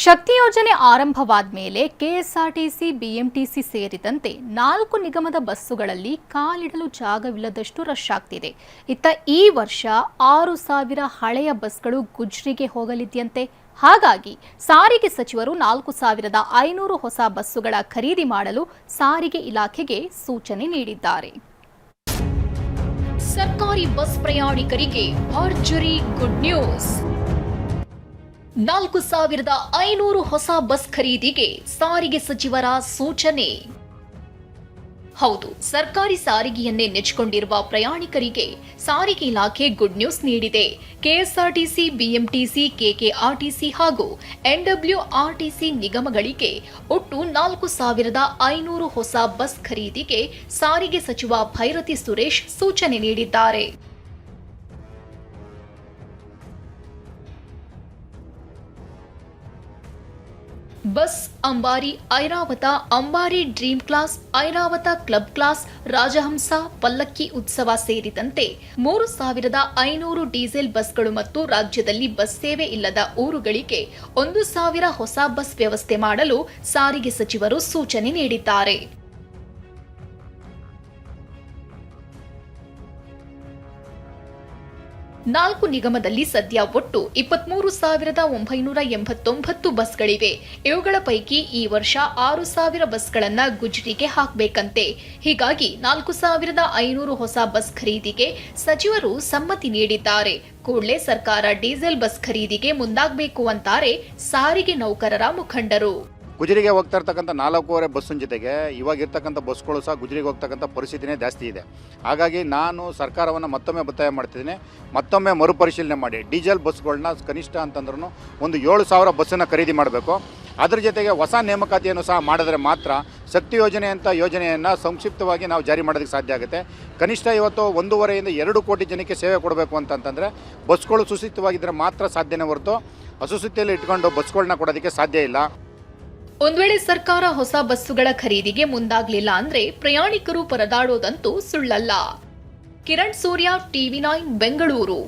ಶಕ್ತಿ ಯೋಜನೆ ಆರಂಭವಾದ ಮೇಲೆ ಕೆಎಸ್ಆರ್ಟಿಸಿ, ಬಿಎಂಟಿಸಿ ಸೇರಿದಂತೆ 4 ನಿಗಮದ ಬಸ್ಸುಗಳಲ್ಲಿ ಕಾಲಿಡಲು ಜಾಗವಿಲ್ಲದಷ್ಟು ರಶ್ ಆಗ್ತಿದೆ. ಇತ್ತ ಈ ವರ್ಷ 6,000 ಹಳೆಯ ಬಸ್ಗಳು ಗುಜ್ರಿಗೆ ಹೋಗಲಿದೆಯಂತೆ. ಹಾಗಾಗಿ ಸಾರಿಗೆ ಸಚಿವರು 4,500 ಹೊಸ ಬಸ್ಸುಗಳ ಖರೀದಿ ಮಾಡಲು ಸಾರಿಗೆ ಇಲಾಖೆಗೆ ಸೂಚನೆ ನೀಡಿದ್ದಾರೆ. ಸರ್ಕಾರಿ ಬಸ್ ಪ್ರಯಾಣಿಕರಿಗೆ ಭರ್ಜರಿ ಗುಡ್ ನ್ಯೂಸ್. 4,500 ಹೊಸ ಬಸ್ ಖರೀದಿಗೆ ಸಾರಿಗೆ ಸಚಿವರ ಸೂಚನೆ. ಹೌದು, ಸರ್ಕಾರಿ ಸಾರಿಗೆಯನ್ನೇ ನೆಚ್ಚಿಕೊಂಡಿರುವ ಪ್ರಯಾಣಿಕರಿಗೆ ಸಾರಿಗೆ ಇಲಾಖೆ ಗುಡ್ ನ್ಯೂಸ್ ನೀಡಿದೆ. ಕೆಎಸ್ಆರ್ಟಿಸಿ, ಬಿಎಂಟಿಸಿ, ಕೆಕೆಆರ್ಟಿಸಿ ಹಾಗೂ ಎನ್ಡಬ್ಲ್ಯೂಆರ್ಟಿಸಿ ನಿಗಮಗಳಿಗೆ ಒಟ್ಟು 4,500 ಹೊಸ ಬಸ್ ಖರೀದಿಗೆ ಸಾರಿಗೆ ಸಚಿವ ಭೈರತಿ ಸುರೇಶ್ ಸೂಚನೆ ನೀಡಿದ್ದಾರೆ. Bus Ambari, Airavat, Ambari dream class, Airavat club class, Rajahamsa, Pallakki Utsav ಸೇರಿದಂತೆ 3,500 ಡೀಸೆಲ್ ಬಸ್ಗಳು ಮತ್ತು ರಾಜ್ಯದಲ್ಲಿ ಬಸ್ ಸೇವೆ ಇಲ್ಲದ ಊರುಗಳಿಗೆ 1,000 ಹೊಸ ಬಸ್ ವ್ಯವಸ್ಥೆ ಮಾಡಲು ಸಾರಿಗೆ ಸಚಿವರು ಸೂಚನೆ ನೀಡಿದ್ದಾರೆ. 4 ನಿಗಮದಲ್ಲಿ ಸದ್ಯ ಒಟ್ಟು 23,989 ಬಸ್ಗಳಿವೆ. ಇವುಗಳ ಪೈಕಿ ಈ ವರ್ಷ 6,000 ಬಸ್ಗಳನ್ನು ಗುಜ್ರಿಗೆ ಹಾಕಬೇಕಂತೆ. ಹೀಗಾಗಿ 4,500 ಹೊಸ ಬಸ್ ಖರೀದಿಗೆ ಸಚಿವರು ಸಮ್ಮತಿ ನೀಡಿದ್ದಾರೆ. ಕೂಡಲೇ ಸರ್ಕಾರ ಡೀಸೆಲ್ ಬಸ್ ಖರೀದಿಗೆ ಮುಂದಾಗಬೇಕು ಅಂತಾರೆ ಸಾರಿಗೆ ನೌಕರರ ಮುಖಂಡರು. ಗುಜರಿಗೆ ಹೋಗ್ತಾ ಇರ್ತಕ್ಕಂಥ 4 ಬಸ್ಸಿನ ಜೊತೆಗೆ ಇವಾಗ ಇರ್ತಕ್ಕಂಥ ಬಸ್ಗಳು ಸಹ ಗುಜರಿಗೆ ಹೋಗ್ತಕ್ಕಂಥ ಪರಿಸ್ಥಿತಿನೇ ಜಾಸ್ತಿ ಇದೆ. ಹಾಗಾಗಿ ನಾನು ಸರ್ಕಾರವನ್ನು ಮತ್ತೊಮ್ಮೆ ಒತ್ತಾಯ ಮಾಡ್ತಿದ್ದೀನಿ, ಮತ್ತೊಮ್ಮೆ ಮರುಪರಿಶೀಲನೆ ಮಾಡಿ ಡೀಸೆಲ್ ಬಸ್ಗಳನ್ನ ಕನಿಷ್ಠ ಅಂತಂದ್ರೂ ಒಂದು 7,000 ಬಸ್ಸನ್ನು ಖರೀದಿ ಮಾಡಬೇಕು. ಅದರ ಜೊತೆಗೆ ಹೊಸ ನೇಮಕಾತಿಯನ್ನು ಸಹ ಮಾಡಿದ್ರೆ ಮಾತ್ರ ಶಕ್ತಿ ಯೋಜನೆ ಅಂತ ಯೋಜನೆಯನ್ನು ಸಂಕ್ಷಿಪ್ತವಾಗಿ ನಾವು ಜಾರಿ ಮಾಡೋದಕ್ಕೆ ಸಾಧ್ಯ ಆಗುತ್ತೆ. ಕನಿಷ್ಠ ಇವತ್ತು 1.5 ಇಂದ 2 ಕೋಟಿ ಜನಕ್ಕೆ ಸೇವೆ ಕೊಡಬೇಕು ಅಂತಂತಂದರೆ ಬಸ್ಗಳು ಸುಸ್ಥಿತವಾಗಿದ್ದರೆ ಮಾತ್ರ ಸಾಧ್ಯನೇ ಹೊರತು ಅಸುಸ್ಥಿತಿಯಲ್ಲಿ ಇಟ್ಕೊಂಡು ಬಸ್ಗಳನ್ನ ಕೊಡೋದಕ್ಕೆ ಸಾಧ್ಯ ಇಲ್ಲ. ಒಂದ್ ವೇಳೆ ಸರ್ಕಾರ ಹೊಸ ಬಸ್ಸುಗಳ ಖರೀದಿಗೆ ಮುಂದಾಗಲಿಲ್ಲ ಅಂದ್ರೆ ಪ್ರಯಾಣಿಕರು ಪರದಾಡೋದಂತೂ ಸುಳ್ಳಲ್ಲ. ಕಿರಣ್ ಸೂರ್ಯ, ಟಿವಿ9 ಬೆಂಗಳೂರು.